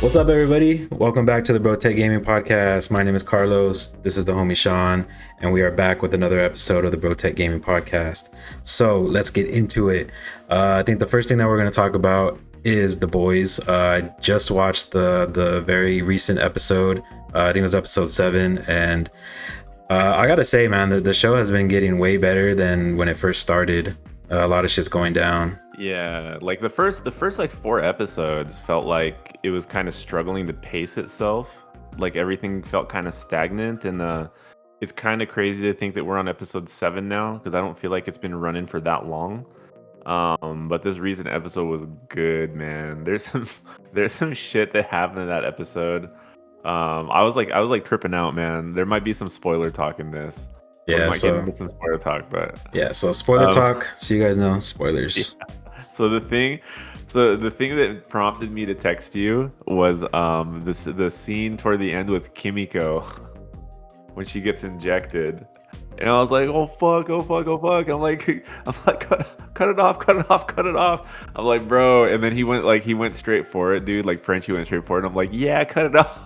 What's up, everybody? Welcome back to the Bro Tech Gaming Podcast. My name is Carlos. This is the homie Sean, and we are back with another episode of the Bro Tech Gaming Podcast. So let's get into it. I think the first thing that we're going to talk about is The Boys. I just watched the very recent episode. I think it was episode 7, and I gotta say, man, the show has been getting way better than when it first started. A lot of shit's going down. Yeah, like the first like 4 episodes felt like it was kind of struggling to pace itself. Like everything felt kind of stagnant, and it's kind of crazy to think that we're on episode 7 now because I don't feel like it's been running for that long. But this recent episode was good, man. There's some shit that happened in that episode. I was like tripping out, man. There might be some spoiler talk in this. Or we Yeah, might get so into some spoiler talk, but so spoiler um, talk, so you guys know spoilers. So the thing that prompted me to text you was the scene toward the end with Kimiko when she gets injected, and I was like, oh fuck, oh fuck, oh fuck. I'm like, cut it off, cut it off, cut it off. I'm like, bro, and then he went straight for it, dude. Like Frenchie went straight for it. And I'm like, yeah, cut it off.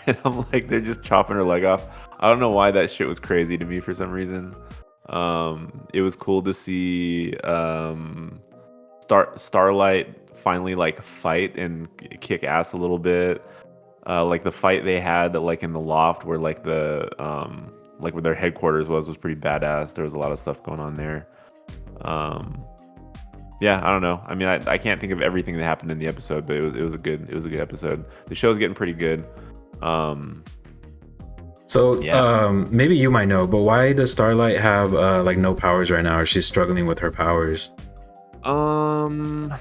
And I'm like, they're just chopping her leg off. I don't know why that shit was crazy to me for some reason. It was cool to see Starlight finally like fight and kick ass a little bit. Like the fight they had like in the loft where like like where their headquarters was pretty badass. There was a lot of stuff going on there. Yeah, I don't know. I mean, I can't think of everything that happened in the episode, but it was a good episode. The show's getting pretty good. So Yeah. maybe you might know, but why does Starlight have like no powers right now, or she's struggling with her powers? Um.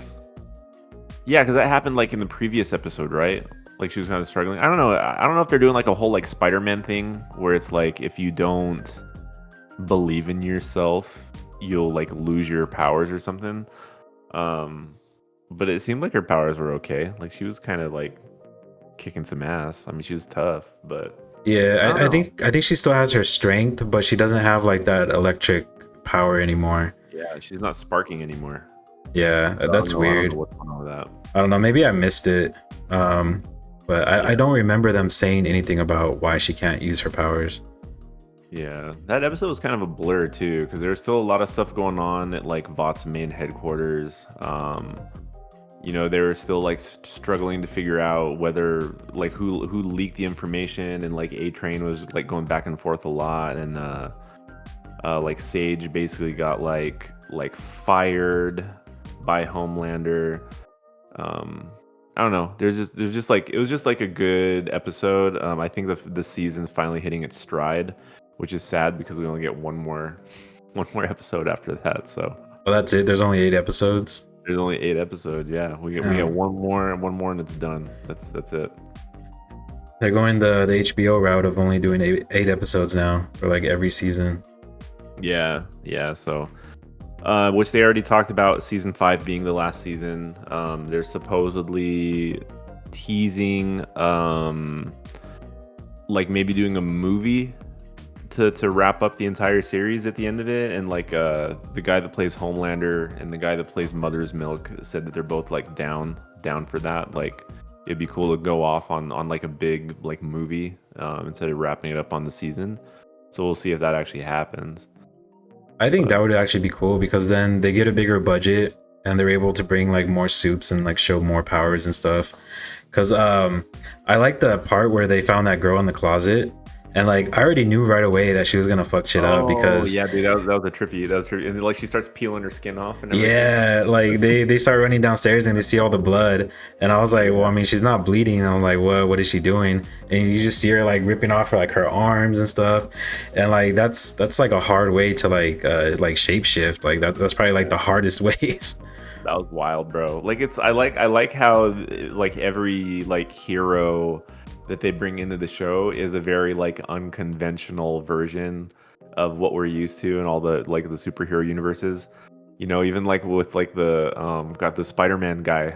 Yeah, because that happened like in the previous episode, right? Like she was kind of struggling. I don't know. I don't know if they're doing like a whole like Spider-Man thing where it's like if you don't believe in yourself, you'll like lose your powers or something. Um, but it seemed like her powers were okay. Like she was kind of like kicking some ass. I mean, she was tough, but I Yeah, don't know. I think she still has her strength, but she doesn't have like that electric power anymore. Yeah, she's not sparking anymore. Yeah, So I don't that's know. I don't know weird. what's going on with that. I don't know. Maybe I missed it. But I Yeah. don't remember them saying anything about why she can't use her powers. Yeah, that episode was kind of a blur too, because there's still a lot of stuff going on at like Vought's main headquarters. They were still like struggling to figure out whether like who leaked the information, and like A Train was like going back and forth a lot, and like Sage basically got like fired by Homelander. Um, I don't know. There's just like it was just like a good episode. I think the season's finally hitting its stride, which is sad because we only get one more episode after that. So Oh, that's it. There's only 8 episodes. there's only 8 episodes. Yeah, we get Yeah. one more, and it's done. That's it. They're going the HBO route of only doing eight episodes now for like every season. Yeah. So, which they already talked about season 5 being the last season. They're supposedly teasing, like maybe doing a movie to wrap up the entire series at the end of it. And like the guy that plays Homelander and the guy that plays Mother's Milk said that they're both like down for that. Like it'd be cool to go off on like a big like movie instead of wrapping it up on the season. So we'll see if that actually happens. I think that But would actually be cool because then they get a bigger budget and they're able to bring like more soups and like show more powers and stuff. Cause I like the part where they found that girl in the closet, and like I already knew right away that she was gonna fuck shit up oh because yeah, dude, that was a trippy. That was trippy. And like she starts peeling her skin off and everything. yeah, like they start running downstairs and they see all the blood, and I was like, well, I mean, she's not bleeding. And I'm like, what is she doing? And you just see her like ripping off her like her arms and stuff, and like that's like a hard way to like shape shift. Like that's probably like the hardest ways. That was wild, bro. Like I like how like every like hero that they bring into the show is a very like unconventional version of what we're used to in all the like the superhero universes. Even like with like the got the Spider-Man guy.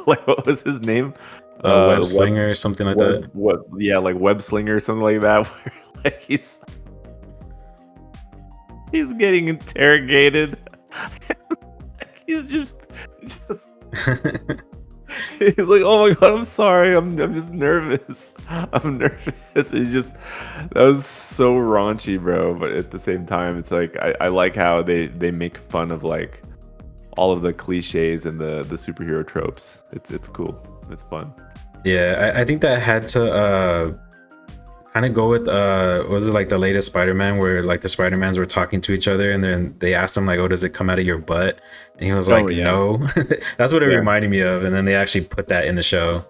Like what was his name? Web Web slinger or something like that. web yeah, like Web Slinger or something like that where like he's getting interrogated. He's just He's like, "Oh my god, I'm sorry. I'm just nervous. I'm nervous." It's just that was so raunchy, bro. But at the same time, it's like I like how they make fun of like all of the cliches and the superhero tropes. It's cool. It's fun. Yeah, I think that had to kind of go with was it like the latest Spider-Man where like the Spider-Mans were talking to each other and then they asked him like, "Oh, does it come out of your butt?" And he was like, Oh yeah, "No." That's what it yeah, reminded me of. And then they actually put that in the show.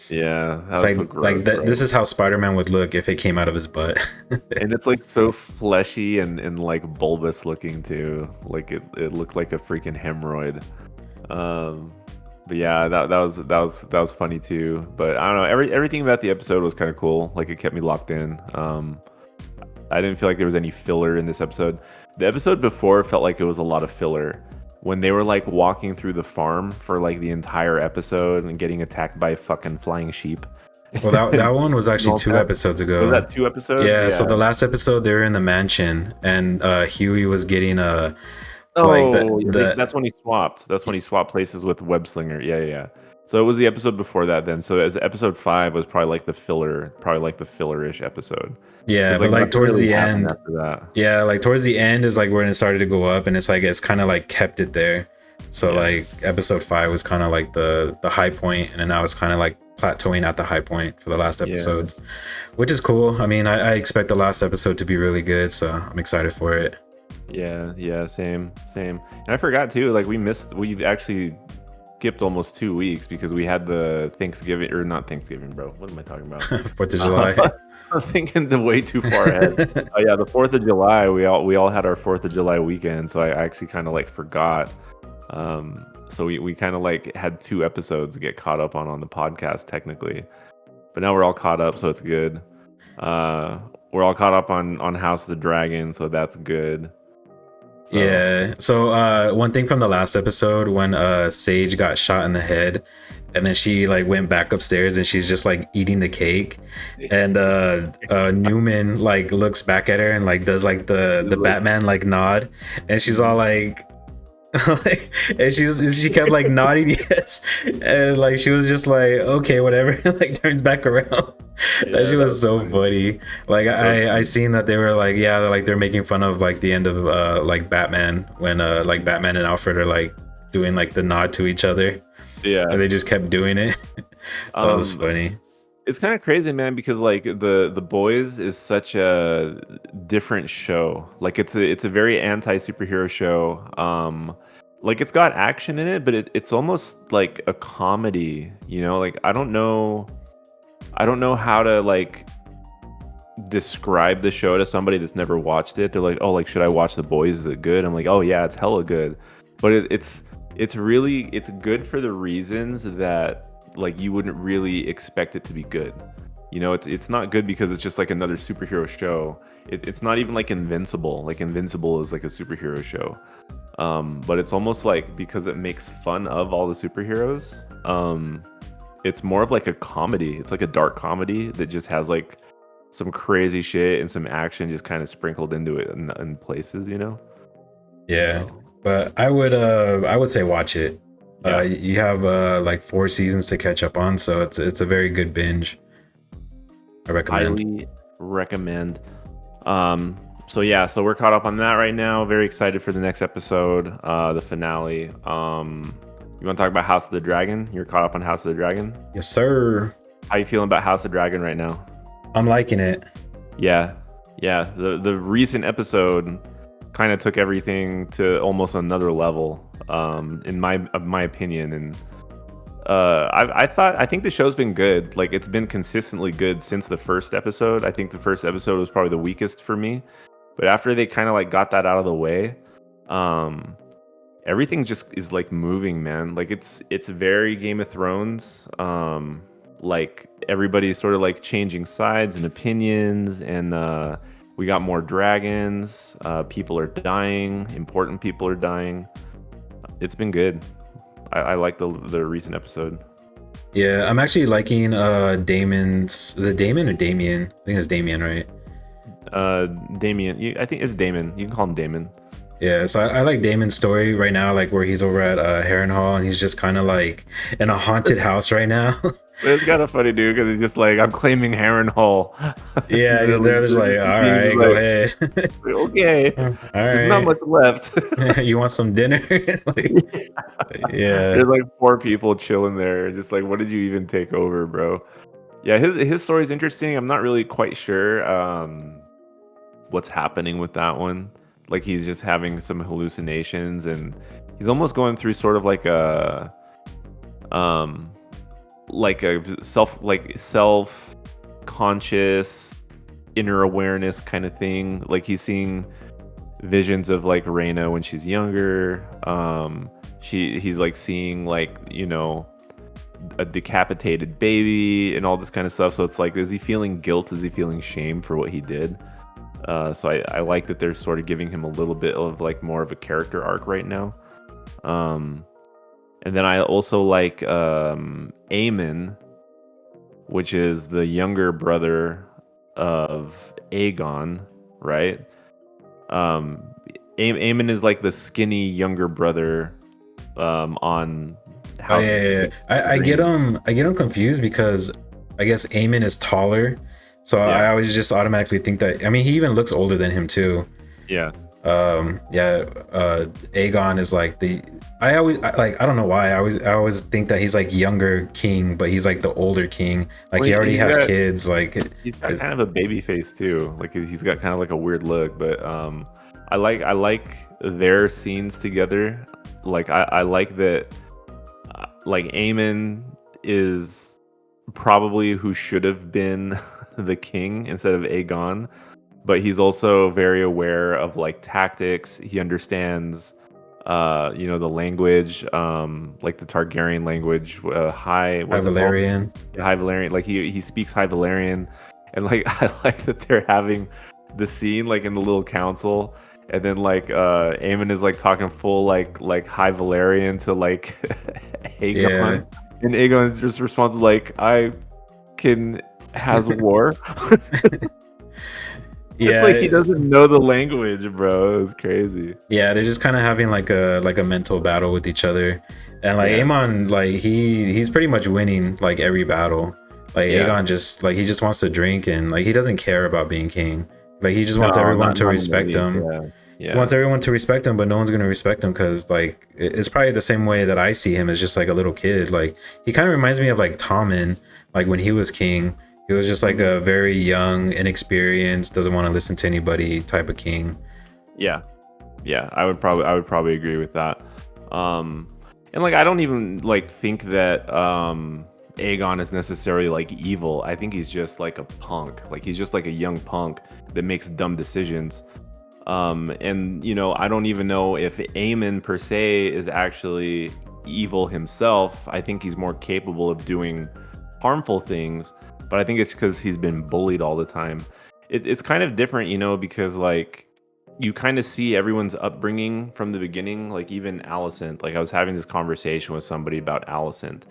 yeah. That It's was so like gross, that. This bro. is how Spider-Man would look if it came out of his butt. And it's like so fleshy and like bulbous looking too. Like it looked like a freaking hemorrhoid. Um, but yeah, that was funny too. But I don't know, everything about the episode was kind of cool. Like it kept me locked in. I didn't feel like there was any filler in this episode. The episode before felt like it was a lot of filler. When they were like walking through the farm for like the entire episode and getting attacked by fucking flying sheep. Well, that and, one was and actually all two that. episodes Was ago. that 2 episodes? Yeah, so Yeah. the last episode they were in the mansion and Huey was getting like Oh, yeah, the that's when he swapped. That's when he swapped places with Web Slinger. Yeah, yeah, yeah. So it was the episode before that then. So as episode 5 was probably like the filler, probably like the filler-ish episode. yeah, Because but like like nothing towards really the happened end, after that. yeah, like towards the end is like when it started to go up and it's like it's kind of like kept it there. So Yeah. like episode 5 was kind of like the high point and then now it's kind of like plateauing at the high point for the last Yeah. episodes, which is cool. I mean, I expect the last episode to be really good, so I'm excited for it. Yeah, yeah, same. And I forgot too, like we've actually skipped almost 2 weeks because we had the Thanksgiving, or not Thanksgiving, bro. What am I talking about? 4th of July. I'm thinking the way too far ahead. Oh yeah, the 4th of July. We all had our 4th of July weekend, so I actually kind of like forgot. So we kind of like had 2 episodes to get caught up on the podcast technically, but now we're all caught up, so it's good. We're all caught up on House of the Dragon, so that's good. So Yeah. So one thing from the last episode when Sage got shot in the head and then she like went back upstairs and she's just like eating the cake and Newman like looks back at her and like does like the Batman like nod and she's all like and she kept like nodding yes and like she was just like okay whatever like turns back around. That shit was so funny. Like I seen that they were like they're making fun of like the end of like Batman when like Batman and Alfred are like doing like the nod to each other yeah, and they just kept doing it. That was funny. it's kind of crazy, man, because like the Boys is such a different show. Like it's a very anti superhero show. Like it's got action in it, but it's almost like a comedy. You know, like I don't know how to like describe the show to somebody that's never watched it. They're like, "Oh, like should I watch The Boys? Is it good?" I'm like, "Oh yeah, it's hella good." But it's really it's good for the reasons that like you wouldn't really expect it to be good. You know, it's not good because it's just like another superhero show. It's not even like Invincible. Like Invincible is like a superhero show. But it's almost like because it makes fun of all the superheroes. It's more of like a comedy. It's like a dark comedy that just has like some crazy shit and some action just kind of sprinkled into it in places, you know? Yeah, So, but I would say watch it. yeah. You have like 4 seasons to catch up on, so it's a very good binge. I recommend. Highly recommend. So yeah, so we're caught up on that right now. Very excited for the next episode, the finale. You want to talk about House of the Dragon? You're caught up on House of the Dragon. Yes, sir. How you feeling about House of Dragon right now? I'm liking it. Yeah, yeah. The recent episode kind of took everything to almost another level, in my opinion. And I think the show's been good. Like it's been consistently good since the first episode. I think the first episode was probably the weakest for me, but after they kind of like got that out of the way, everything just is like moving, man. Like it's very Game of Thrones. Like everybody's sort of like changing sides and opinions, and we got more dragons. People are dying. Important people are dying. It's been good. I like the recent episode. Yeah, I'm actually liking Damon's. Is it Damon or Damien? I think it's Damien, right? Damien. I think it's Damon. You can call him Damon. Yeah, so I like Damon's story right now, like where he's over at Harrenhal and he's just kind of like in a haunted house right now. It's kind of funny, dude, because he's just like, I'm claiming Harrenhal. Yeah, he's there, just They're like, just all being right, go like, ahead. okay, All there's not right, much left. you want some dinner? Like, yeah, There's like four people chilling there. Just like, what did you even take over, bro? Yeah, his story is interesting. I'm not really quite sure what's happening with that one. Like he's just having some hallucinations, and he's almost going through sort of um like a self conscious inner awareness kind of thing. Like he's seeing visions of like Reina when she's younger. He's like seeing like, a decapitated baby and all this kind of stuff. So it's like, is he feeling guilt? Is he feeling shame for what he did? So I like that they're sort of giving him a little bit of like more of a character arc right now. Um, and then I also like Aemon, which is the younger brother of Aegon, right? Um, Aemon is like the skinny younger brother on oh House yeah, of yeah, yeah. Green. I get him confused because I guess Eamon is taller, so I Yeah, always just automatically think that. I mean, he even looks older than him too. yeah. Yeah, Aegon is like the. I don't know why I always think that he's like younger king, but he's like the older king. Like Well, he already has kids. Like he's got kind of a baby face too. Like he's got kind of like a weird look, but I like their scenes together. Like I like that. Like Aemon is probably who should have been the king instead of Aegon, but he's also very aware of like tactics. He understands the language, like the Targaryen language, high, what High is it called? Valerian. Yeah, High Valerian. Like he speaks High Valerian, and like I like that they're having the scene like in the little council, and then like Aemon is like talking full like High Valerian to like Yeah, Aegon, and Aegon just responds like, I can has war. It's like he yeah, doesn't know the language, bro. It was crazy. yeah. They're just kind of having like a mental battle with each other, and like Yeah, Aemon, like he's pretty much winning like every battle. Like yeah. Aegon just like he just wants to drink and like he doesn't care about being king. Like he just wants No, everyone not to not in the respect least. him. Yeah, He wants yeah, everyone to respect him, but no one's gonna respect him because like it's probably the same way that I see him as just like a little kid. Like he kind of reminds me of like Tommen, like when he was king. He was just like mhm, a very young, inexperienced, doesn't want to listen to anybody type of king. yeah, yeah. I would probably agree with that. Um, and like I don't even like think that Aegon is necessarily like evil. I think he's just like a punk. Like he's just like a young punk that makes dumb decisions. And I don't even know if Aemon per se is actually evil himself. I think he's more capable of doing harmful things, but I think it's because he's been bullied all the time. It's kind of different, because like you kind of see everyone's upbringing from the beginning. Like even Alicent. Like I was having this conversation with somebody about Alicent,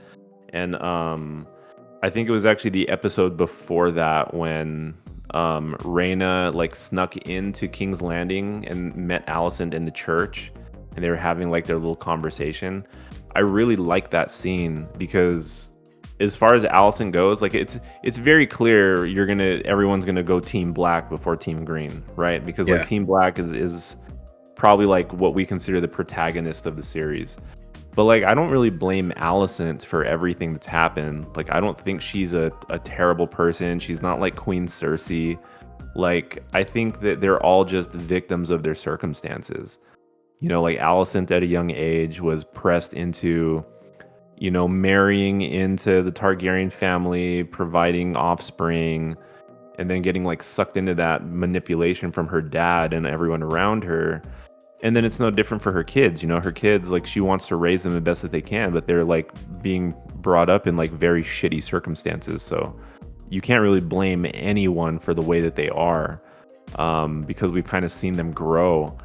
and I think it was actually the episode before that when Reyna like snuck into King's Landing and met Alicent in the church, and they were having like their little conversation. I really like that scene because as far as Alicent goes, like it's very clear everyone's gonna go Team Black before Team Green, right? Because like Yeah, Team Black is probably like what we consider the protagonist of the series. But like I don't really blame Alicent for everything that's happened. Like I don't think she's a terrible person. She's not like Queen Cersei. Like I think that they're all just victims of their circumstances. Like Alicent at a young age was pressed into, marrying into the Targaryen family, providing offspring, and then getting like sucked into that manipulation from her dad and everyone around her. And then it's no different for her kids. Her kids, like she wants to raise them the best that they can, but they're like being brought up in like very shitty circumstances. So you can't really blame anyone for the way that they are, because we've kind of seen them grow.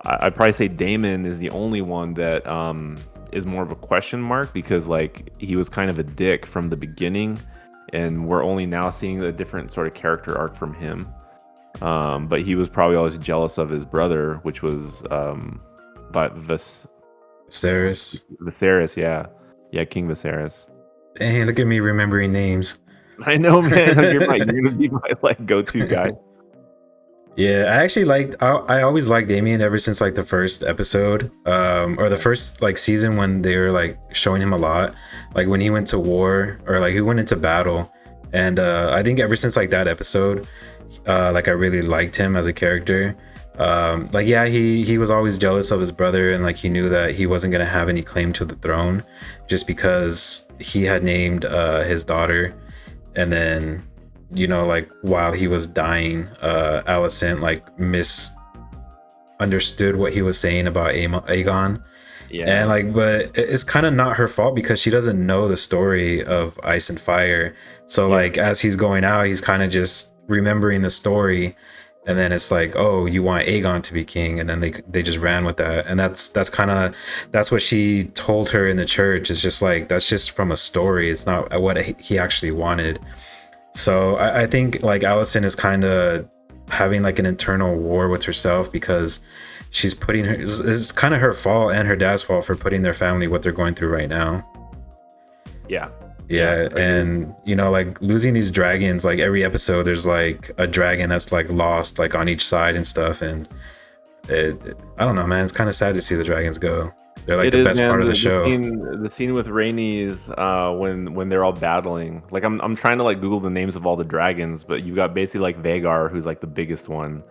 I'd probably say Damon is the only one that is more of a question mark because like he was kind of a dick from the beginning, and we're only now seeing a different sort of character arc from him. But he was probably always jealous of his brother, which was but Viserys. Viserys, yeah, King Viserys. Dang, look at me remembering names. I know, man. Like, you're gonna be my like go-to guy. Yeah, I actually liked. I always liked Damien ever since like the first episode, or the first like season when they were like showing him a lot, like when he went to war or like he went into battle, and I think ever since like that episode, like I really liked him as a character. Like yeah, he was always jealous of his brother, and like he knew that he wasn't gonna have any claim to the throne, just because he had named his daughter, and then like while he was dying, Alicent like misunderstood what he was saying about Aegon. Yeah. And like, but it's kind of not her fault because she doesn't know the story of Ice and Fire. So like as he's going out, he's kind of just remembering the story, and then it's like, oh, you want Aegon to be king, and then they just ran with that. And that's what she told her in the church. It's just like, that's just from a story, it's not what he actually wanted. So I think like Alicent is kind of having like an internal war with herself because she's putting her, it's kind of her fault and her dad's fault for putting their family what they're going through right now. Yeah. And like losing these dragons, like every episode there's like a dragon that's like lost like on each side and stuff, and I don't know, man, it's kind of sad to see the dragons go. They're like the best part of the show. The scene with Rhaenys, when they're all battling, like I'm trying to like Google the names of all the dragons, but you got basically like Vhagar, who's like the biggest one,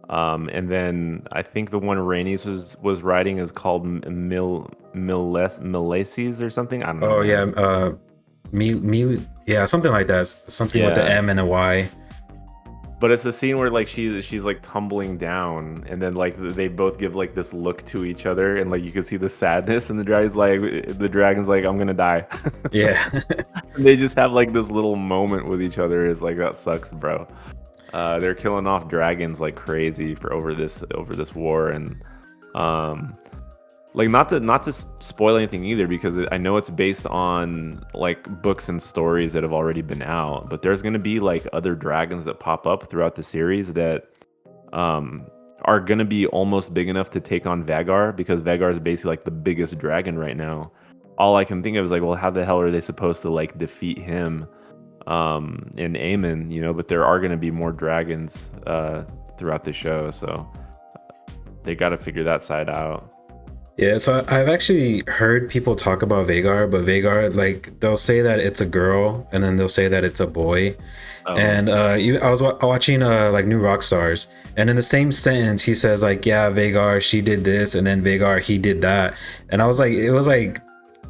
and then I think the one Rhaenys was riding is called Mileses or something. I don't know. Oh yeah, yeah, something like that. Something with the M and a Y. But it's the scene where like she's like tumbling down, and then like they both give like this look to each other, and like you can see the sadness, and the dragon's like I'm gonna die. Yeah. They just have like this little moment with each other. It's like, that sucks, bro. They're killing off dragons like crazy over this war, and like not to spoil anything either, because I know it's based on like books and stories that have already been out, but there's going to be like other dragons that pop up throughout the series that are going to be almost big enough to take on Vhagar, because Vhagar is basically like the biggest dragon right now. All I can think of is like, well, how the hell are they supposed to like defeat him in Aemon, but there are going to be more dragons throughout the show, so they got to figure that side out. Yeah, so I've actually heard people talk about Vhagar, but Vhagar, like, they'll say that it's a girl, and then they'll say that it's a boy. Oh. And I was watching like New Rockstars, and in the same sentence, he says like, yeah, Vhagar, she did this, and then Vhagar, he did that. And I was like, it was like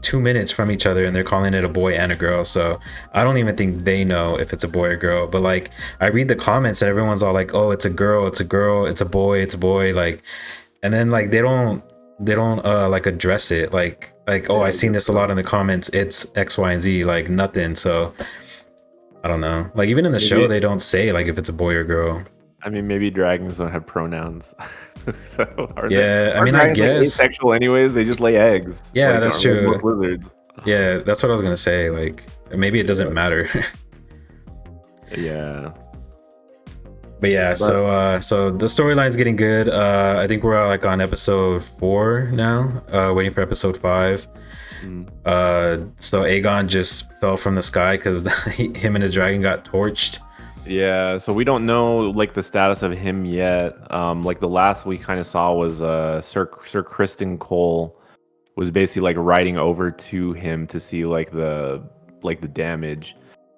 2 minutes from each other, and they're calling it a boy and a girl. So I don't even think they know if it's a boy or girl. But like, I read the comments, and everyone's all like, oh, it's a girl, it's a girl, it's a boy, like, and then like they don't like address it like oh, I've seen this a lot in the comments, it's X, Y, and Z, like nothing. So I don't know, like even in the show they don't say like if it's a boy or girl. I mean, maybe dragons don't have pronouns. So I mean, I guess like asexual anyways, they just lay eggs. Yeah, like, that's true. Most lizards. Yeah, that's what I was gonna say, like maybe it doesn't matter. Yeah. But yeah, so the storyline's getting good. I think we're like on episode 4 now, waiting for episode 5. So Aegon just fell from the sky because him and his dragon got torched. Yeah, so we don't know like the status of him yet. Like the last we kind of saw was Sir Criston Cole was basically like riding over to him to see like the damage.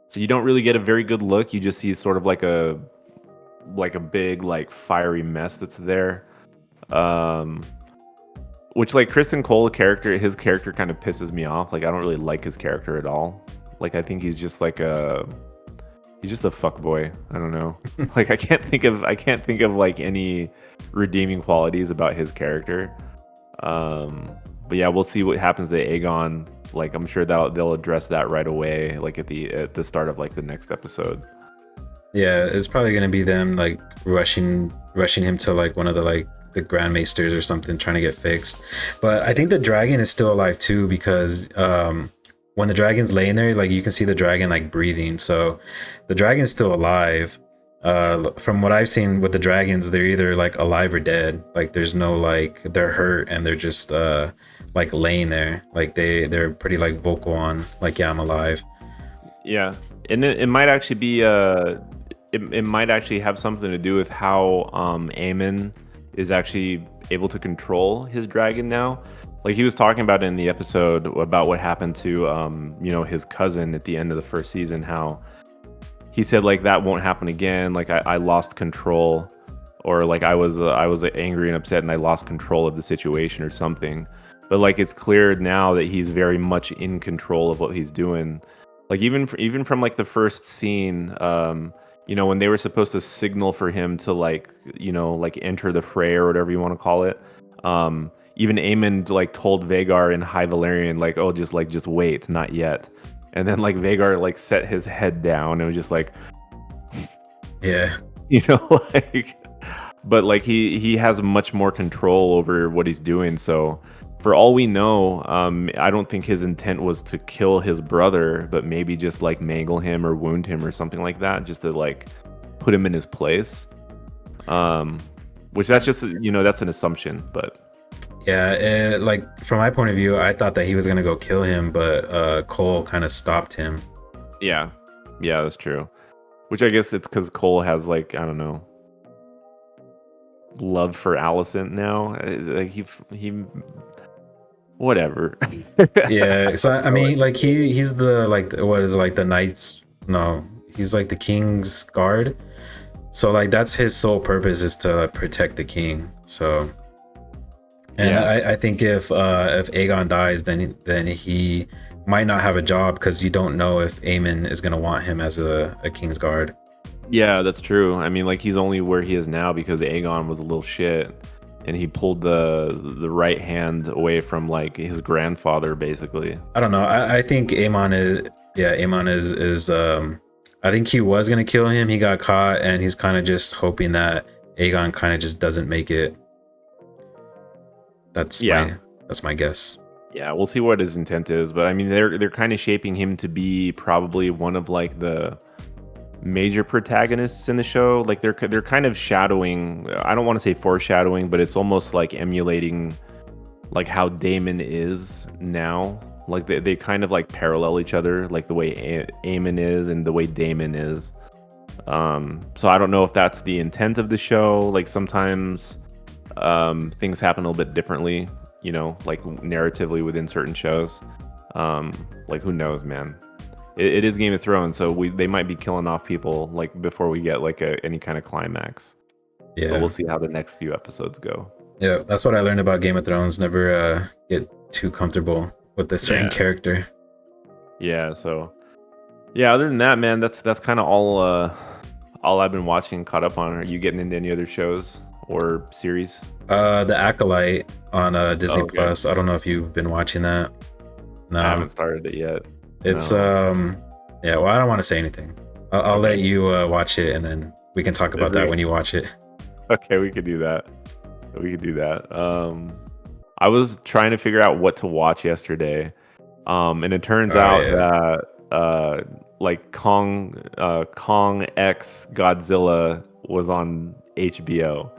So you don't really get a very good look. You just see sort of like a big like fiery mess that's there, which like Criston Cole his character kind of pisses me off. Like I don't really like his character at all. Like I think he's just a fuck boy. I don't know. Like I can't think of like any redeeming qualities about his character. But yeah, we'll see what happens to Aegon. Like I'm sure they'll address that right away, like at the start of like the next episode. Yeah, it's probably gonna be them like rushing him to like one of the Grand Maesters or something, trying to get fixed. But I think the dragon is still alive too, because when the dragon's laying there, like you can see the dragon like breathing. So the dragon's still alive. From what I've seen with the dragons, they're either like alive or dead. Like there's no like they're hurt and they're just like laying there. Like they're pretty like vocal on like, yeah, I'm alive. Yeah, and it might actually be it might actually have something to do with how Aemon is actually able to control his dragon now. Like he was talking about in the episode about what happened to his cousin at the end of the first season, how he said like that won't happen again. Like I lost control, or like I was angry and upset and I lost control of the situation or something. But like it's clear now that he's very much in control of what he's doing. Like even from like the first scene, when they were supposed to signal for him to like like enter the fray or whatever you want to call it. Even Aemon like told Vhagar in High Valyrian like, oh, just wait, not yet. And then like Vhagar like set his head down and was just like, Yeah. like, but like he has much more control over what he's doing. So for all we know, I don't think his intent was to kill his brother, but maybe just like mangle him or wound him or something like that, just to like put him in his place. Which that's just that's an assumption, but Yeah, like from my point of view, I thought that he was gonna go kill him, but Cole kind of stopped him. yeah, that's true. Which I guess it's because Cole has like, I don't know, love for Alicent now. Like he whatever. Yeah, so I mean, like he's the like what is it, like the knights? No, he's like the king's guard. So like that's his sole purpose is to protect the king. So, and Yeah. I think if Aegon dies, then he might not have a job because you don't know if Aemon is gonna want him as a king's guard. Yeah, that's true. I mean, like he's only where he is now because Aegon was a little shit, and he pulled the right hand away from like his grandfather, basically. I don't know. I think Aemon is Aemon is I think he was gonna kill him. He got caught, and he's kind of just hoping that Aegon kind of just doesn't make it. That's my guess. Yeah, we'll see what his intent is, but I mean, they're kind of shaping him to be probably one of like the major protagonists in the show. Like they're kind of shadowing. I don't want to say foreshadowing, but it's almost like emulating like how Daemon is now. Like they kind of like parallel each other, like the way Aemon is and the way Daemon is. So I don't know if that's the intent of the show. Like sometimes things happen a little bit differently, like narratively within certain shows. Like who knows, man. It is Game of Thrones, so they might be killing off people like before we get like any kind of climax. Yeah, but we'll see how the next few episodes go. Yeah, that's what I learned about Game of Thrones. Never get too comfortable with a certain character. Yeah, so yeah, other than that, man, that's kind of all I've been watching, caught up on. Are you getting into any other shows or series? The Acolyte on Disney Okay. Plus. I don't know if you've been watching that. No, I haven't started it yet. It's No. yeah. Well, I don't want to say anything. I'll let you watch it, and then we can talk about that when you watch it. Okay, we could do that. I was trying to figure out what to watch yesterday, and it turns out that like Kong X Godzilla was on HBO.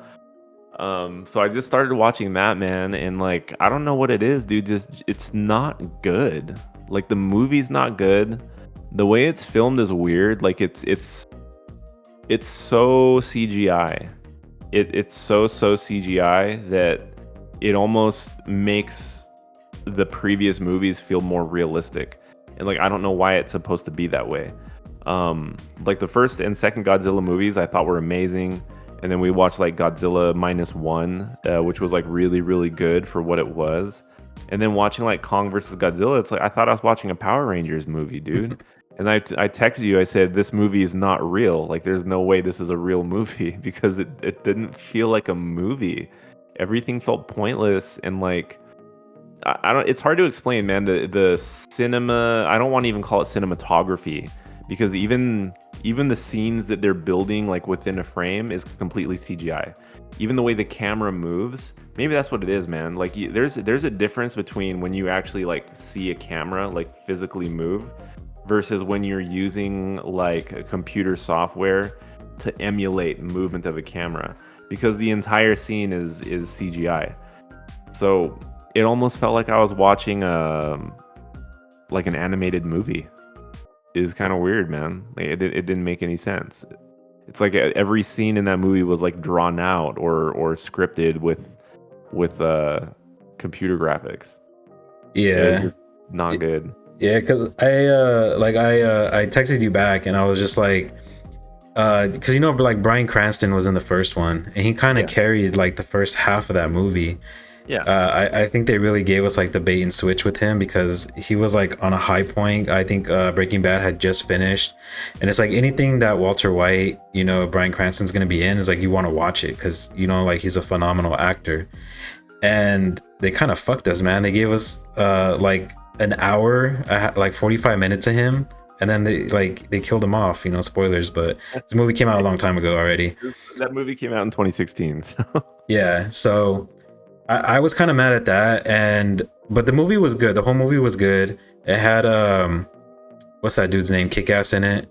So I just started watching that, man, and like I don't know what it is, dude. Just it's not good. Like the movie's not good. The way it's filmed is weird. Like it's so CGI. It's so CGI that it almost makes the previous movies feel more realistic. And like I don't know why it's supposed to be that way. Like the first and second Godzilla movies I thought were amazing. And then we watched like Godzilla -1, which was like really, really good for what it was. And then watching like Kong versus Godzilla, it's like I thought I was watching a Power Rangers movie, dude. And I texted you, I said, this movie is not real. Like there's no way this is a real movie because it didn't feel like a movie. Everything felt pointless and like I don't. It's hard to explain, man. The cinema. I don't want to even call it cinematography because even the scenes that they're building like within a frame is completely CGI. Even the way the camera moves, maybe that's what it is, man. Like there's a difference between when you actually like see a camera like physically move versus when you're using like a computer software to emulate movement of a camera because the entire scene is CGI. So it almost felt like I was watching like an animated movie. Is kind of weird, man. Like it didn't make any sense. It's like every scene in that movie was like drawn out or scripted with computer graphics. It was Yeah. just not good. Yeah, because I texted you back and I was just like, because like Bryan Cranston was in the first one and he kind of Yeah. carried like the first half of that movie. Yeah. I think they really gave us like the bait and switch with him because he was like on a high point. I think Breaking Bad had just finished, and it's like anything that Walter White, Bryan Cranston's gonna be in is like you want to watch it because like he's a phenomenal actor. And they kind of fucked us, man. They gave us like an hour, like 45 minutes of him, and then they killed him off. Spoilers, but this movie came out a long time ago already. That movie came out in 2016. So. Yeah, so I was kind of mad at that, but the movie was good. The whole movie was good. It had what's that dude's name? Kick-Ass in it.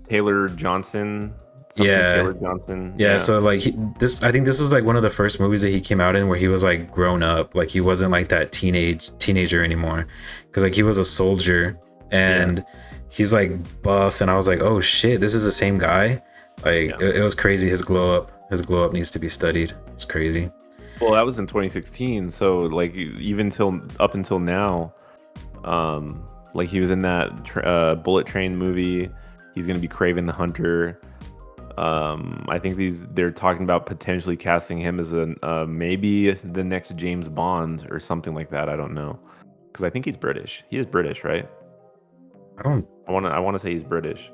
Taylor Johnson. Yeah, Taylor Johnson. Yeah, so like I think this was like one of the first movies that he came out in where he was like grown up, like he wasn't like that teenager anymore, because like he was a soldier and he's like buff, and I was like, oh shit, this is the same guy. Like it was crazy. His glow up needs to be studied. It's crazy. Well, that was in 2016, so like even up until now, like he was in that Bullet Train movie. He's gonna be Kraven the Hunter. I think they're talking about potentially casting him as maybe the next James Bond or something like that. I don't know, because I think he's British. He is British, right? I want to say he's British.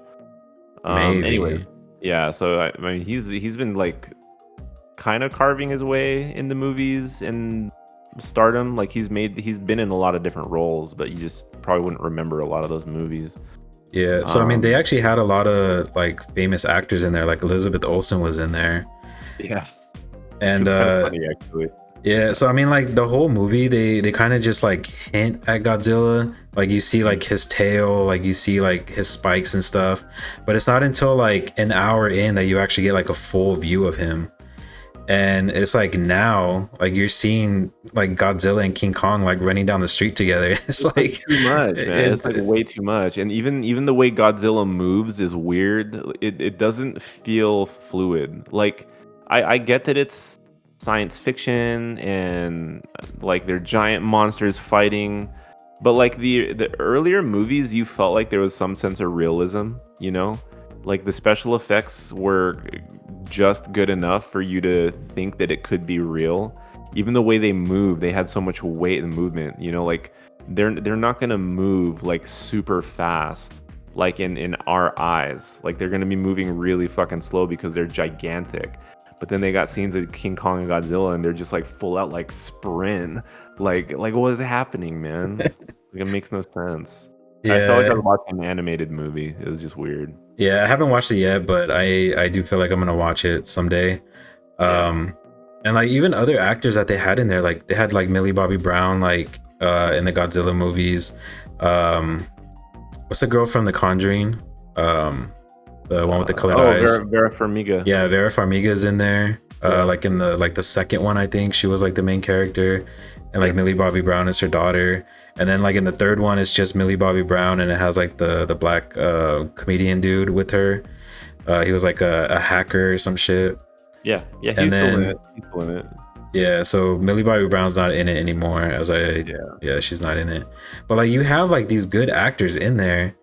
Maybe. Anyway, yeah. So I mean, he's been like kind of carving his way in the movies and stardom. Like he's been in a lot of different roles, but you just probably wouldn't remember a lot of those movies. Yeah, so I mean, they actually had a lot of like famous actors in there. Like Elizabeth Olsen was in there. Yeah, and funny actually. Yeah, so I mean, like the whole movie, they kind of just like hint at Godzilla. Like you see like his tail, like you see like his spikes and stuff. But it's not until like an hour in that you actually get like a full view of him. And it's like now, like you're seeing like Godzilla and King Kong like running down the street together. It's like too much, man. It's like way too much. And even the way Godzilla moves is weird. It doesn't feel fluid. Like I get that it's science fiction and like they're giant monsters fighting, but like the earlier movies, you felt like there was some sense of realism. Like the special effects were just good enough for you to think that it could be real. Even the way they move, they had so much weight and movement. Like they're not gonna move like super fast, like in our eyes. Like they're gonna be moving really fucking slow because they're gigantic. But then they got scenes of King Kong and Godzilla, and they're just like full out like sprint. Like what is happening, man? Like, it makes no sense. Yeah. I felt like I was watching an animated movie. It was just weird. Yeah, I haven't watched it yet, but I do feel like I'm gonna watch it someday. And like even other actors that they had in there, like they had like Millie Bobby Brown, like in the Godzilla movies. What's the girl from The Conjuring? The one with the colored eyes. Vera Farmiga. Yeah, Vera Farmiga's in there. Like in the second one, I think she was like the main character, and like Millie Bobby Brown is her daughter. And then like in the third one, it's just Millie Bobby Brown, and it has like the black comedian dude with her. He was like a hacker or some shit. Yeah, he's still in it. Yeah, so Millie Bobby Brown's not in it anymore. Yeah, she's not in it. But like you have like these good actors in there,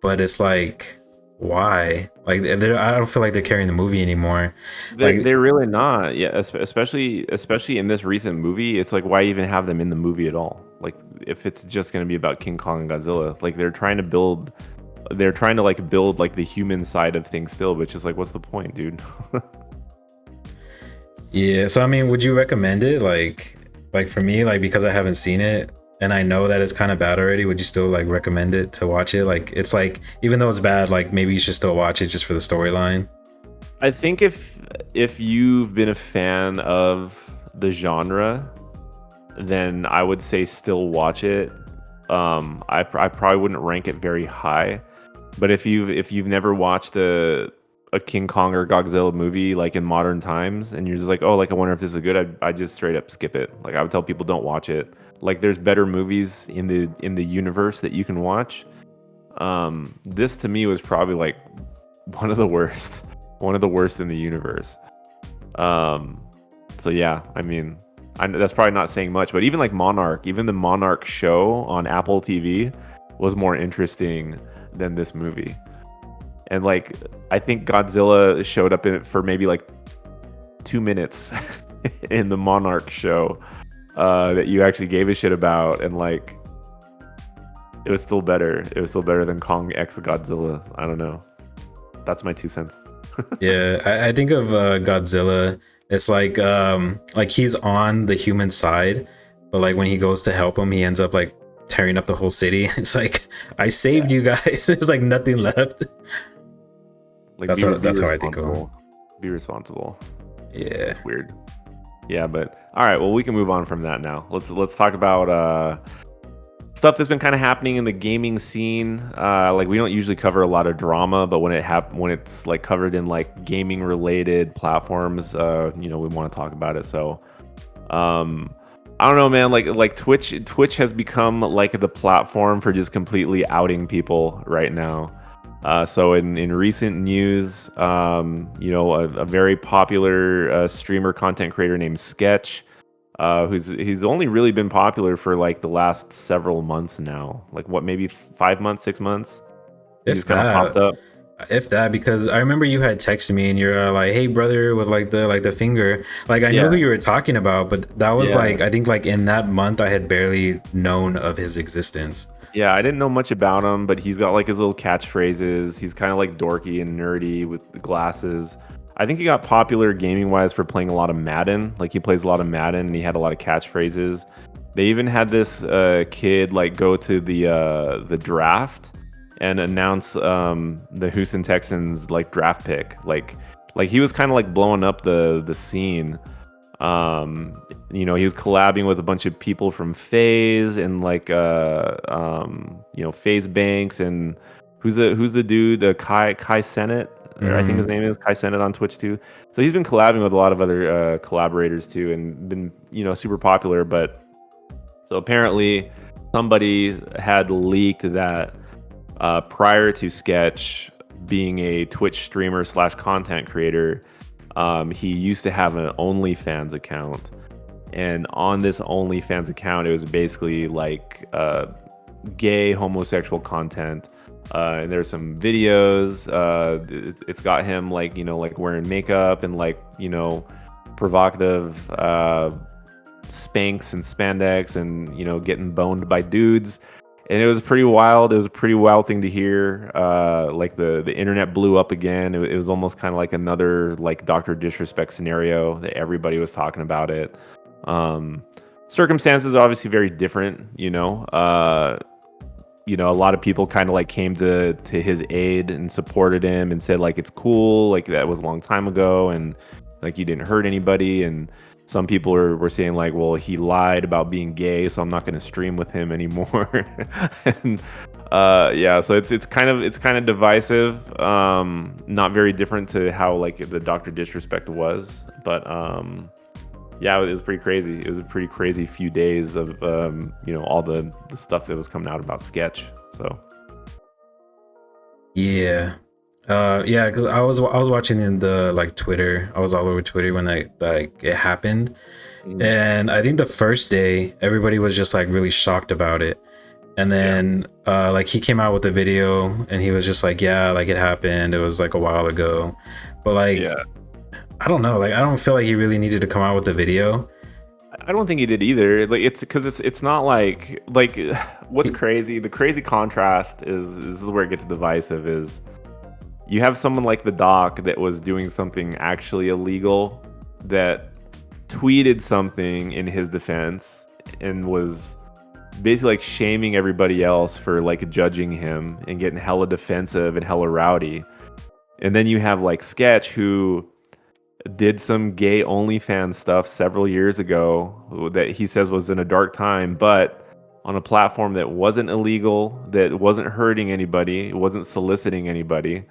but it's like, why? Like I don't feel like they're carrying the movie anymore. They're really not. Yeah, especially in this recent movie, it's like, why even have them in the movie at all? Like if it's just going to be about King Kong and Godzilla, like they're trying to build like the human side of things still, but just like, what's the point, dude? Yeah, so I mean, would you recommend it? Like for me, like because I haven't seen it and I know that it's kind of bad already, would you still like recommend it to watch it? Like it's like, even though it's bad, like maybe you should still watch it just for the storyline. I think if you've been a fan of the genre, then I would say still watch it. I probably wouldn't rank it very high, but if you've never watched a a King Kong or Godzilla movie like in modern times, and you're just like, oh, like I wonder if this is good. I just straight up skip it. Like I would tell people don't watch it. Like there's better movies in the universe that you can watch. This to me was probably like one of the worst, one of the worst in the universe. So yeah, I mean, that's probably not saying much, but even like Monarch, even the Monarch show on Apple TV was more interesting than this movie. And like, I think Godzilla showed up in it for maybe like 2 minutes in the Monarch show that you actually gave a shit about, and like, it was still better. It was still better than Kong X Godzilla. I don't know. That's my 2 cents. Yeah, I think of Godzilla. It's like he's on the human side, but like when he goes to help him, he ends up like tearing up the whole city. It's like I saved you guys. There's like nothing left. Like That's how I think of him. Be responsible. Yeah, It's weird. Yeah, but all right. Well, we can move on from that now. Let's talk about stuff that's been kind of happening in the gaming scene. Like we don't usually cover a lot of drama, but when it's like covered in like gaming related platforms, we want to talk about it. So, I don't know, man. Like Twitch has become like the platform for just completely outing people right now. So in recent news, a very popular streamer content creator named Sketch, he's only really been popular for like the last several months now. Like what, maybe 5 months, 6 months? He's kind of popped up. if that, because I remember you had texted me and you're like, "Hey, brother," with like the finger. Like I knew who you were talking about, but that was like I think like in that month I had barely known of his existence. Yeah, I didn't know much about him, but he's got like his little catchphrases. He's kind of like dorky and nerdy with the glasses. I think he got popular gaming wise for playing a lot of Madden. Like he plays a lot of Madden and he had a lot of catchphrases. They even had this kid like go to the draft and announce the Houston Texans like draft pick. Like he was kind of like blowing up the scene. He was collabing with a bunch of people from FaZe and like FaZe Banks, and who's the dude, Kai Sennett, or I think his name is Kai Sennett on Twitch too. So he's been collabing with a lot of other collaborators too, and been super popular. But so apparently somebody had leaked that prior to Sketch being a Twitch streamer / content creator, he used to have an OnlyFans account, and on this OnlyFans account, it was basically like gay homosexual content. And there's some videos. It's got him like wearing makeup and like provocative spanks and spandex, and getting boned by dudes. And it was pretty wild. It was a pretty wild thing to hear. Like the internet blew up again. It was almost kind of like another like Dr. Disrespect scenario that everybody was talking about it. Circumstances are obviously very different. A lot of people kind of like came to his aid and supported him and said like it's cool, like that was a long time ago, and like he didn't hurt anybody. And some people were saying like, well, he lied about being gay, so I'm not going to stream with him anymore. And so it's kind of divisive. Not very different to how like the Dr. Disrespect was, but it was pretty crazy. It was a pretty crazy few days of all the stuff that was coming out about Sketch. So because I was watching in the like Twitter. I was all over Twitter when it happened, and I think the first day everybody was just like really shocked about it, and then like he came out with a video and he was just like, yeah, like it happened. It was like a while ago, but like I don't know, like I don't feel like he really needed to come out with a video. I don't think he did either. Like it's because it's not like what's crazy. The crazy contrast is, this is where it gets divisive, is you have someone like the doc that was doing something actually illegal, that tweeted something in his defense and was basically like shaming everybody else for like judging him and getting hella defensive and hella rowdy. And then you have like Sketch, who did some gay OnlyFans stuff several years ago that he says was in a dark time, but on a platform that wasn't illegal, that wasn't hurting anybody, it wasn't soliciting anybody.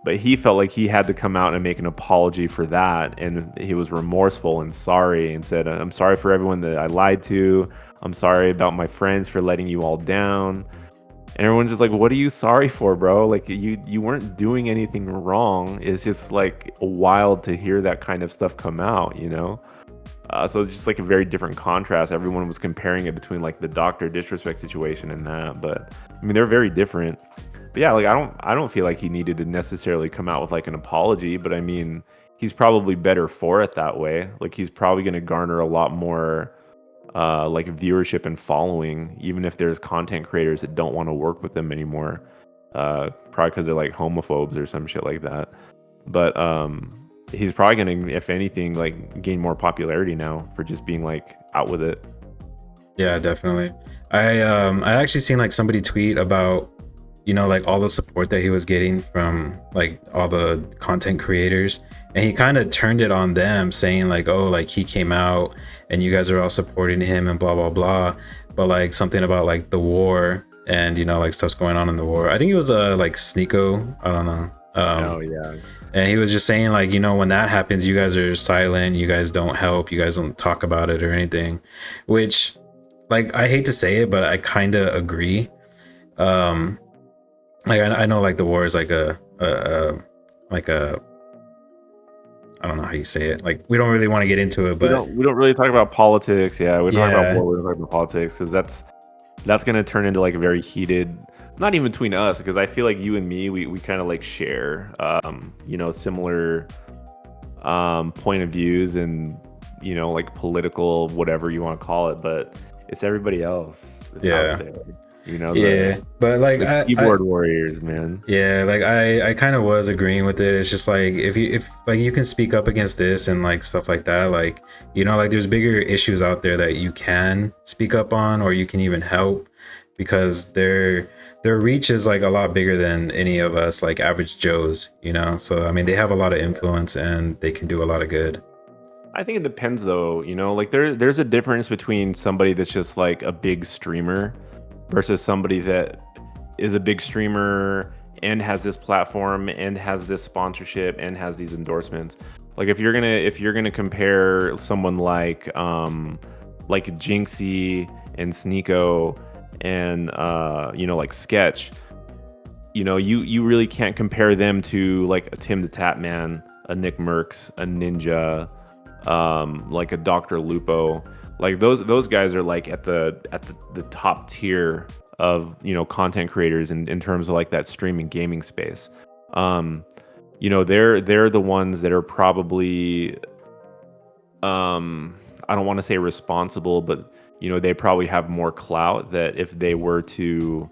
but he felt like he had to come out and make an apology for that, and he was remorseful and sorry and said, I'm sorry for everyone that I lied to. I'm sorry about my friends for letting you all down. And everyone's just like, what are you sorry for, bro? Like, you weren't doing anything wrong. It's just like wild to hear that kind of stuff come out, you know? So it's just like a very different contrast. Everyone was comparing it between like the doctor disrespect situation and that, but I mean, they're very different. But yeah, like I don't feel like he needed to necessarily come out with like an apology, but I mean, he's probably better for it that way. Like he's probably going to garner a lot more like viewership and following, even if there's content creators that don't want to work with them anymore, probably because they're like homophobes or some shit like that. But he's probably gonna, if anything, like gain more popularity now for just being like out with it. Yeah, definitely. I actually seen like somebody tweet about, you know, like all the support that he was getting from like all the content creators, and he kind of turned it on them, saying like, oh, like he came out and you guys are all supporting him and blah blah blah, but like something about like the war and, you know, like stuff's going on in the war. I think it was like Sneeko, I don't know. Oh yeah. And he was just saying like, you know, when that happens, you guys are silent, you guys don't help, you guys don't talk about it or anything, which, like, I hate to say it, but I kind of agree. Like I know like the war is like a I don't know how you say it. Like we don't really want to get into it, but We don't really talk about politics. Yeah, we don't talk about yeah, war. We don't talk about politics because that's gonna turn into like a very heated. Not even between us, because I feel like you and me, we kind of like share, you know, similar point of views and, you know, like political whatever you want to call it, but it's everybody else that's yeah, out there, you know, yeah. But like the keyboard warriors, man. yeah, like I kind of was agreeing with it. It's just like if like you can speak up against this and like stuff like that, like, you know, like there's bigger issues out there that you can speak up on or you can even help, because their reach is like a lot bigger than any of us like average Joes, you know. So I mean, they have a lot of influence and they can do a lot of good. I think it depends though, you know, like there's a difference between somebody that's just like a big streamer versus somebody that is a big streamer and has this platform and has this sponsorship and has these endorsements. Like if you're gonna compare someone like Jinxie and Sneeko and you know, like Sketch, you know, you really can't compare them to like a Tim the Tatman, a Nick Merckx, a Ninja, like a Dr. Lupo. Like those guys are like at the top tier of, you know, content creators in terms of like that streaming gaming space. You know, they're the ones that are probably I don't want to say responsible, but you know, they probably have more clout that if they were to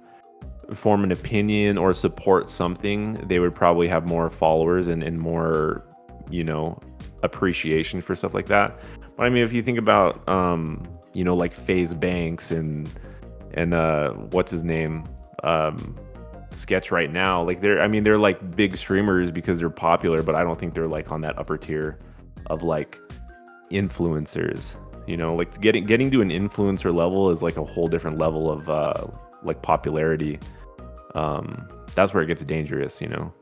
form an opinion or support something, they would probably have more followers and more, you know, appreciation for stuff like that. But I mean, if you think about you know, like FaZe Banks and what's his name, Sketch right now, like they're like big streamers because they're popular, but I don't think they're like on that upper tier of like influencers. You know, like getting to an influencer level is like a whole different level of like popularity. That's where it gets dangerous, you know.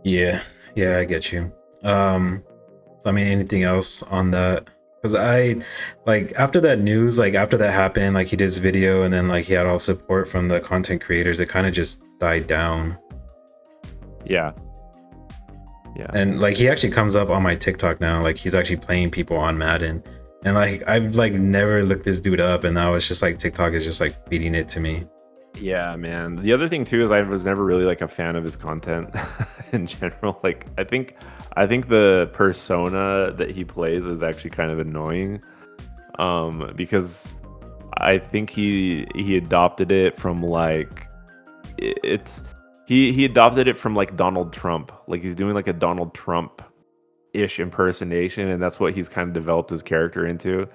Yeah, yeah, I get you. I mean, anything else on that? Because I, like, after that news, like after that happened, like he did his video and then like he had all support from the content creators, it kind of just died down. Yeah. Yeah. And like he actually comes up on my TikTok now, like he's actually playing people on Madden. And like I've like never looked this dude up, and now it's just like TikTok is just like feeding it to me. Yeah, man. The other thing too is I was never really like a fan of his content in general. Like I think the persona that he plays is actually kind of annoying. Because I think he adopted it from like he adopted it from like Donald Trump. Like he's doing like a Donald Trump-ish impersonation, and that's what he's kind of developed his character into.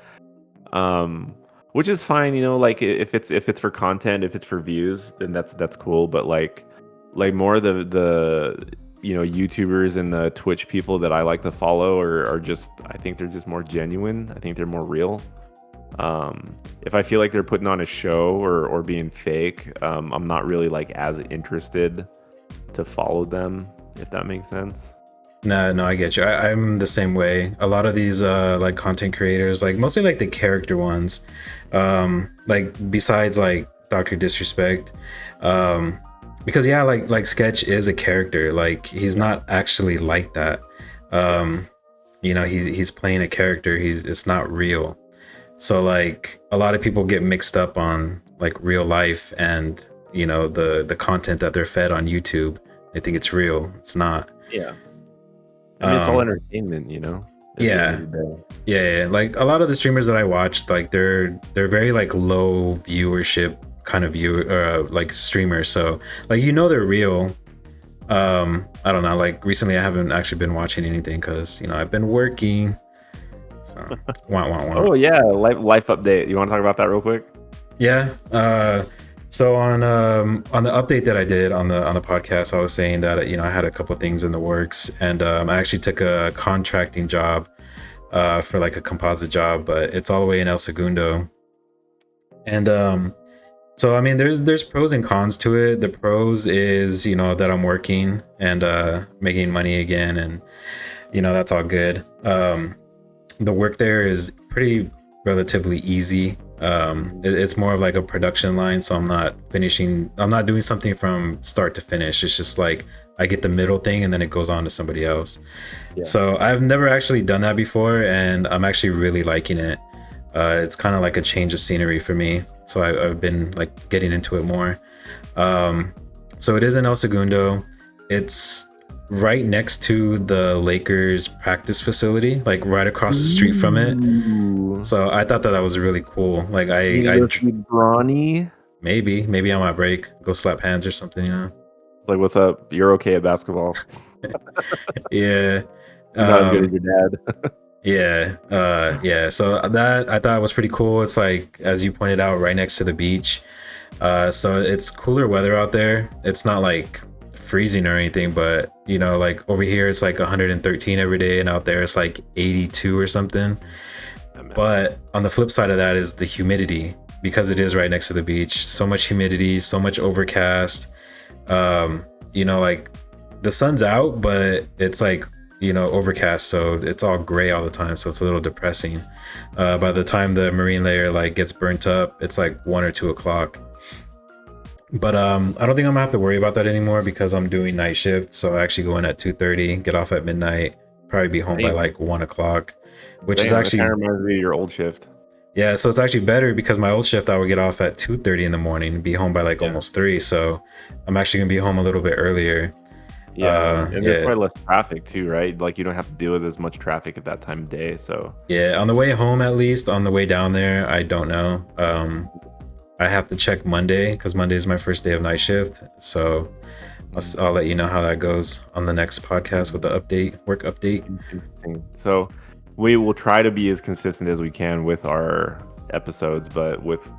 Which is fine, you know, like if it's for content, if it's for views, then that's cool. But like more of the you know, YouTubers and the Twitch people that I like to follow are just, I think they're just more genuine. I think they're more real. If I feel like they're putting on a show or being fake, I'm not really like as interested to follow them, if that makes sense. No, I get you. I'm the same way. A lot of these like content creators, like mostly like the character ones, like besides like Dr. Disrespect, because yeah, like Sketch is a character. Like he's not actually like that. He's playing a character. It's not real. So like a lot of people get mixed up on like real life and the content that they're fed on YouTube. They think it's real. It's not. Yeah. I mean, it's all Um, entertainment, at the end yeah, of the day. yeah. Like a lot of the streamers that I watch, like they're very like low viewership kind of like streamers. So like they're real. I don't know. Like recently, I haven't actually been watching anything because I've been working. So wah. Oh yeah, life update. You want to talk about that real quick? Yeah. So on the update that I did on the podcast, I was saying that I had a couple things in the works, and I actually took a contracting job for like a composite job, but it's all the way in El Segundo. And so I mean, there's pros and cons to it. The pros is that I'm working and making money again, and that's all good. The work there is pretty relatively easy. It's more of like a production line, so I'm not doing something from start to finish. It's just like I get the middle thing and then it goes on to somebody else. Yeah. So I've never actually done that before, and I'm actually really liking it. It's kind of like a change of scenery for me, so I've been like getting into it more. So it is in El Segundo. It's right next to the Lakers practice facility, like right across the street from it. So I thought that was really cool. Like I Bronny. Maybe on my break, go slap hands or something. It's like, what's up? You're okay at basketball. Yeah. Not as good as your dad. Yeah. So that I thought was pretty cool. It's like, as you pointed out, right next to the beach. So it's cooler weather out there. It's not like freezing or anything, but like over here it's like 113 every day, and out there it's like 82 or something. But on the flip side of that is the humidity, because it is right next to the beach. So much humidity, so much overcast. Like the sun's out, but it's like overcast, so it's all gray all the time, so it's a little depressing. By the time the marine layer like gets burnt up, it's like 1 or 2 o'clock. But I don't think I'm gonna have to worry about that anymore because I'm doing night shift. So I actually go in at 2:30, get off at midnight, probably be home by like 1 o'clock, which is actually kind of reminds me of your old shift. Yeah, so it's actually better because my old shift I would get off at 2:30 in the morning and be home by like almost 3. So I'm actually gonna be home a little bit earlier. Yeah, and there's probably less traffic too, right? Like you don't have to deal with as much traffic at that time of day. So yeah, on the way home at least. On the way down there, I don't know. I have to check Monday because Monday is my first day of night shift. So I'll let you know how that goes on the next podcast with the work update. Interesting. So we will try to be as consistent as we can with our episodes, but with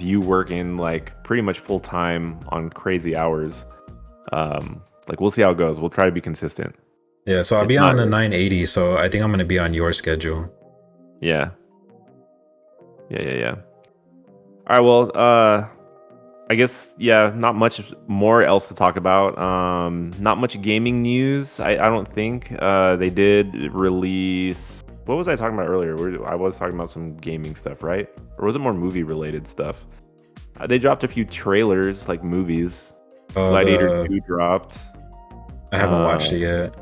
you working like pretty much full time on crazy hours, like we'll see how it goes. We'll try to be consistent. Yeah, so I'll be on a 980, so I think I'm gonna be on your schedule. Yeah. All right, well, I guess, not much more else to talk about. Not much gaming news, I don't think. They did release... What was I talking about earlier? I was talking about some gaming stuff, right? Or was it more movie-related stuff? They dropped a few trailers, like movies. Gladiator 2 dropped. I haven't watched it yet.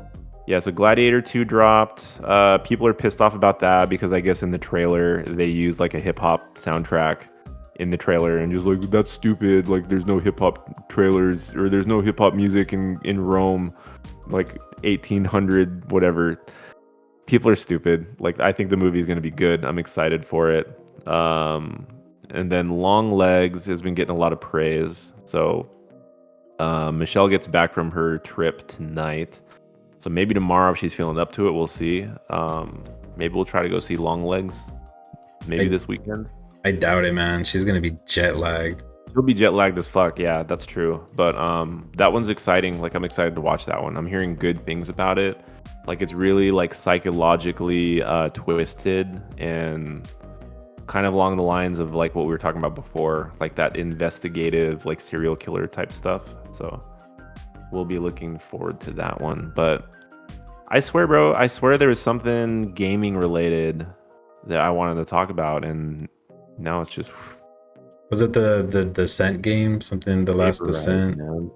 Yeah, so Gladiator 2 dropped. People are pissed off about that because I guess in the trailer, they used like a hip-hop soundtrack in the trailer, and just like, that's stupid, like there's no hip-hop trailers, or there's no hip-hop music in Rome, like 1800 whatever. People are stupid. Like, I think the movie is going to be good. I'm excited for it. And then Long Legs has been getting a lot of praise. So Michelle gets back from her trip tonight, so maybe tomorrow if she's feeling up to it, we'll see. Maybe we'll try to go see Long Legs maybe this weekend. I doubt it, man. She's gonna be jet lagged. She'll be jet lagged as fuck. Yeah, that's true. But that one's exciting. Like, I'm excited to watch that one. I'm hearing good things about it. Like, it's really like psychologically twisted and kind of along the lines of like what we were talking about before, like that investigative, like serial killer type stuff. So we'll be looking forward to that one. But I swear, bro, I swear there was something gaming related that I wanted to talk about, and now it's just Was it the Descent game? Something, The Last vaporized, Descent? man.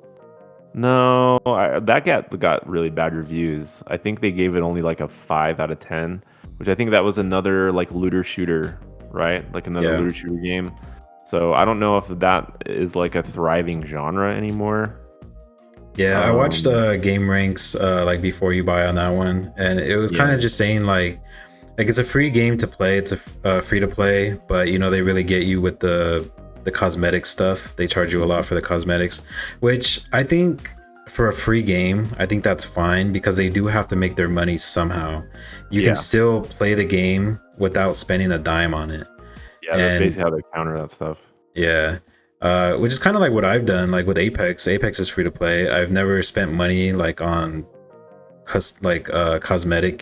No, that got really bad reviews. I think they gave it only like a 5 out of 10, which I think that was another like looter shooter, right? Like another Yeah. looter shooter game. So I don't know if that is like a thriving genre anymore. Yeah, I watched Um, Game Ranks like before you buy on that one, and it was kind yeah, of just saying like it's a free game to play. It's a free to play, but you know they really get you with the cosmetic stuff. They charge you a lot for the cosmetics, which I think for a free game, I think that's fine because they do have to make their money somehow. You can yeah, still play the game without spending a dime on it. yeah. That's And basically how they counter that stuff. yeah. Which is kind of like what I've done, like with Apex. Apex is free to play. I've never spent money like on cosmetic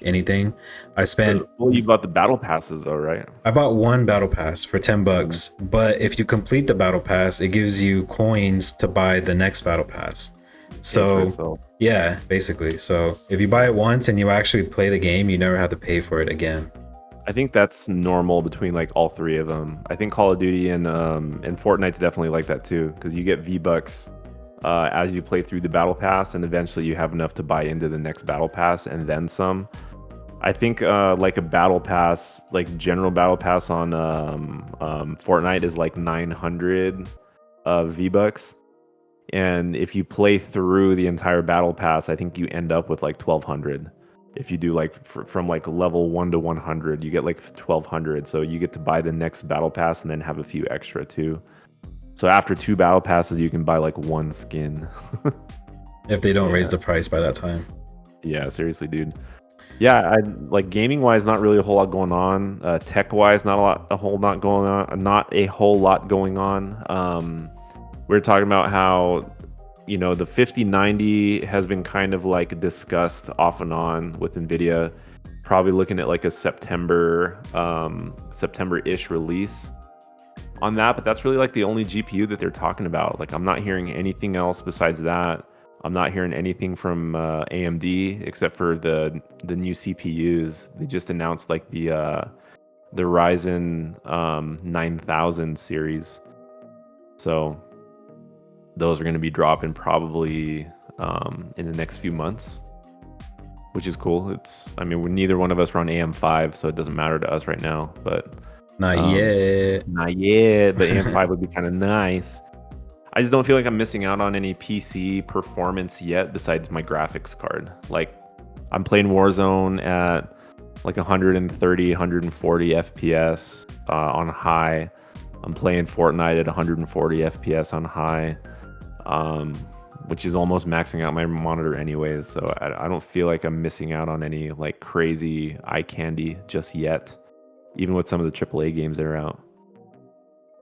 anything. Well, you bought the battle passes though, right? I bought one battle pass for 10 Mhm. bucks, but if you complete the battle pass, it gives you coins to buy the next battle pass. Pays for So itself. yeah, basically. So if you buy it once and you actually play the game, you never have to pay for it again. I think that's normal between like all three of them. I think Call of Duty and Fortnite's definitely like that too, because you get V-Bucks as you play through the battle pass, and eventually you have enough to buy into the next battle pass and then some. I think like a battle pass, like general battle pass on Fortnite is like 900 V-Bucks, and if you play through the entire battle pass, I think you end up with like 1200. If you do like from like level 1 to 100, you get like 1200. So you get to buy the next battle pass and then have a few extra too. So after 2 battle passes, you can buy like 1 skin. If they don't raise Yeah. the price by that time. Yeah, seriously, dude. Yeah, I like gaming wise, not really a whole lot going on. Tech wise, not a whole lot going on. Not a whole lot going on. We're talking about how the 5090 has been kind of like discussed off and on with Nvidia, probably looking at like a September-ish release on that, but that's really like the only GPU that they're talking about. Like I'm not hearing anything else besides that. I'm not hearing anything from AMD except for the new CPUs. They just announced like the Ryzen 9000 series. So those are going to be dropping probably in the next few months, which is cool. I mean, neither one of us run AM5, so it doesn't matter to us right now. But Not um, yet. not yet. But AM5 would be kind of nice. I just don't feel like I'm missing out on any PC performance yet, besides my graphics card. Like, I'm playing Warzone at like 130, 140 FPS on high. I'm playing Fortnite at 140 FPS on high. Which is almost maxing out my monitor anyways. So I don't feel like I'm missing out on any like crazy eye candy just yet, even with some of the AAA games that are out.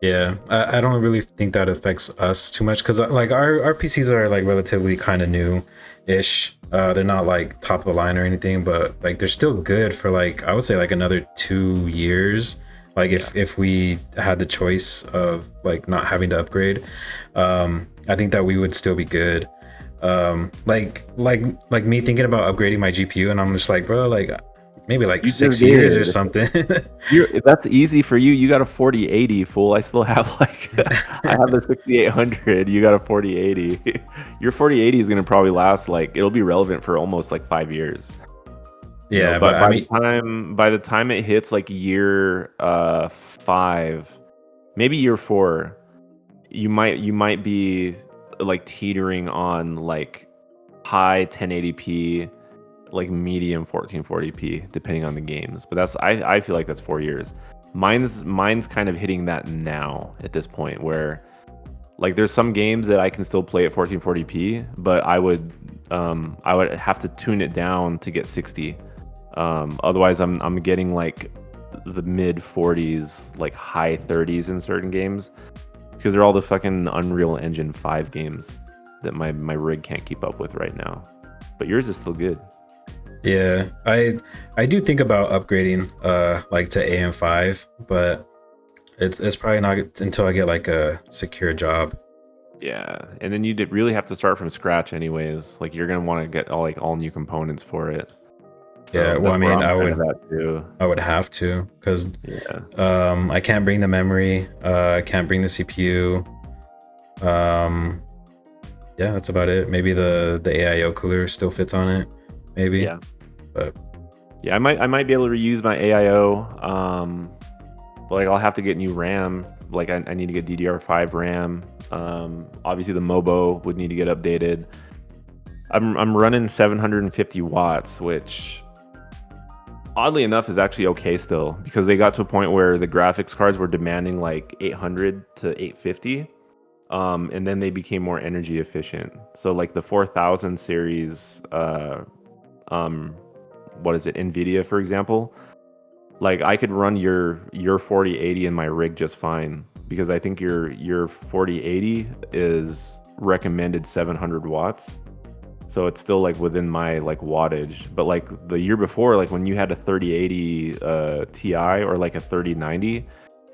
Yeah, I don't really think that affects us too much because like our PCs are like relatively kind of new-ish. They're not like top of the line or anything, but like they're still good for like I would say like another 2 years. Like if we had the choice of like not having to upgrade, I think that we would still be good. Like me thinking about upgrading my GPU, and I'm just like, bro, like maybe like You just 6 years or did. something. That's easy for you. You got a 4080, fool. I still have like I have a 6800. You got a 4080. Your 4080 is gonna probably last like it'll be relevant for almost like 5 years. Yeah, but But I mean, by the time it hits like year 5, maybe year 4, you might be like teetering on like high 1080p, like medium 1440p, depending on the games. But I feel like that's 4 years. Mine's kind of hitting that now at this point where like there's some games that I can still play at 1440p, but I would have to tune it down to get 60. Otherwise I'm getting like the mid 40s, like high 30s in certain games because they're all the fucking Unreal Engine 5 games that my rig can't keep up with right now. But yours is still good. yeah, I do think about upgrading like to AM5, but it's probably not until I get like a secure job. Yeah, and then you really have to start from scratch anyways. Like you're gonna want to get all new components for it. Yeah, So well, I that's where mean, I'm kind of at too. I would have to, because Yeah. I can't bring the memory, I can't bring the CPU. Yeah, that's about it. Maybe the AIO cooler still fits on it, maybe. Yeah. But Yeah, I might be able to reuse my AIO. But like I'll have to get new RAM. Like I need to get DDR5 RAM. Obviously the MOBO would need to get updated. I'm running 750 watts, which oddly enough is actually okay still, because they got to a point where the graphics cards were demanding like 800 to 850. And then they became more energy efficient. So like the 4000 series, what is it, NVIDIA, for example, like I could run your 4080 in my rig just fine, because I think your 4080 is recommended 700 watts. So it's still like within my like wattage. But like the year before, like when you had a 3080 Ti or like a 3090,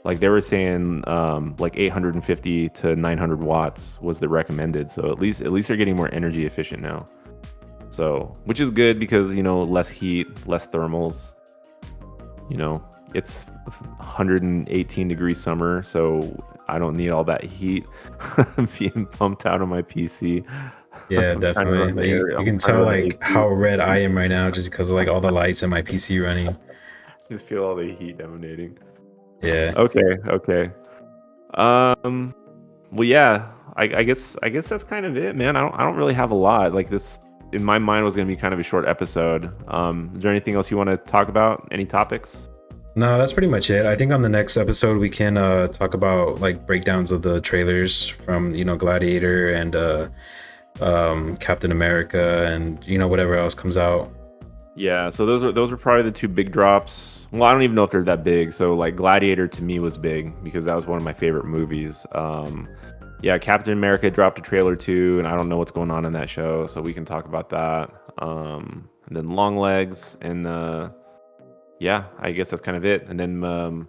like they were saying like 850 to 900 watts was the recommended. So at least they're getting more energy efficient now. So, which is good because, you know, less heat, less thermals. You know, it's 118 degree summer, so I don't need all that heat being pumped out on my PC. yeah, I'm trying to run definitely. You I'm can trying to tell run the like AC. how red I am right now just because of like all the lights in my PC running. Just feel all the heat emanating. Yeah. Okay. Um, well, yeah, I guess that's kind of it, man. I don't really have a lot. Like this in my mind was gonna be kind of a short episode. Is there anything else you want to talk about? Any topics? No, that's pretty much it. I think on the next episode we can talk about like breakdowns of the trailers from, you know, Gladiator and Captain America and, you know, whatever else comes out. Yeah, so those are probably the two big drops. Well, I don't even know if they're that big. So like Gladiator to me was big because that was one of my favorite movies. Yeah, Captain America dropped a trailer too, and I don't know what's going on in that show, so we can talk about that. And then Longlegs, and yeah, I guess that's kind of it. And then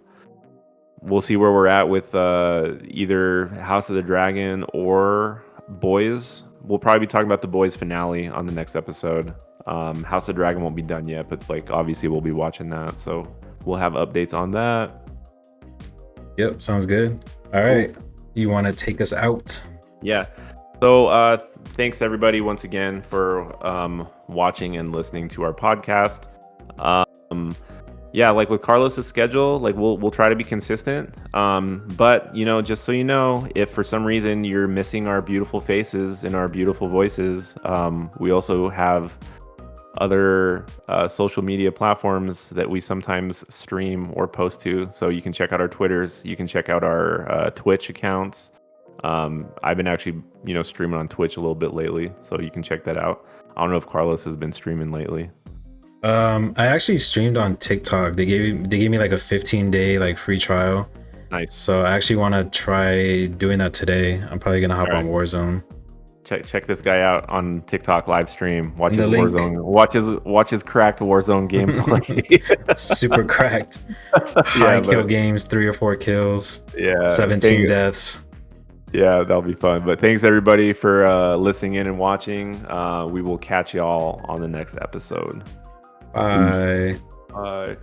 we'll see where we're at with either House of the Dragon or Boys. We'll probably be talking about the Boys finale on the next episode. House of the Dragon won't be done yet, but like obviously we'll be watching that, so we'll have updates on that. Yep, sounds good. All right. You want to take us out? Yeah. So thanks everybody once again for watching and listening to our podcast. Yeah, like with Carlos's schedule, like we'll try to be consistent. But you know, just so you know, if for some reason you're missing our beautiful faces and our beautiful voices, we also have other social media platforms that we sometimes stream or post to. So you can check out our Twitters, you can check out our Twitch accounts. I've been actually, you know, streaming on Twitch a little bit lately, so you can check that out. I don't know if Carlos has been streaming lately. I actually streamed on TikTok. They gave me like a 15-day like free trial. Nice. So I actually want to try doing that today. I'm probably gonna hop on Warzone. Check this guy out on TikTok live stream. Watch his The link. Warzone. Watch his cracked Warzone gameplay. Super cracked. High kill games, 3 or 4 kills. Yeah. 17 deaths. Yeah, that'll be fun. But thanks everybody for listening in and watching. We will catch y'all on the next episode. Bye. Bye.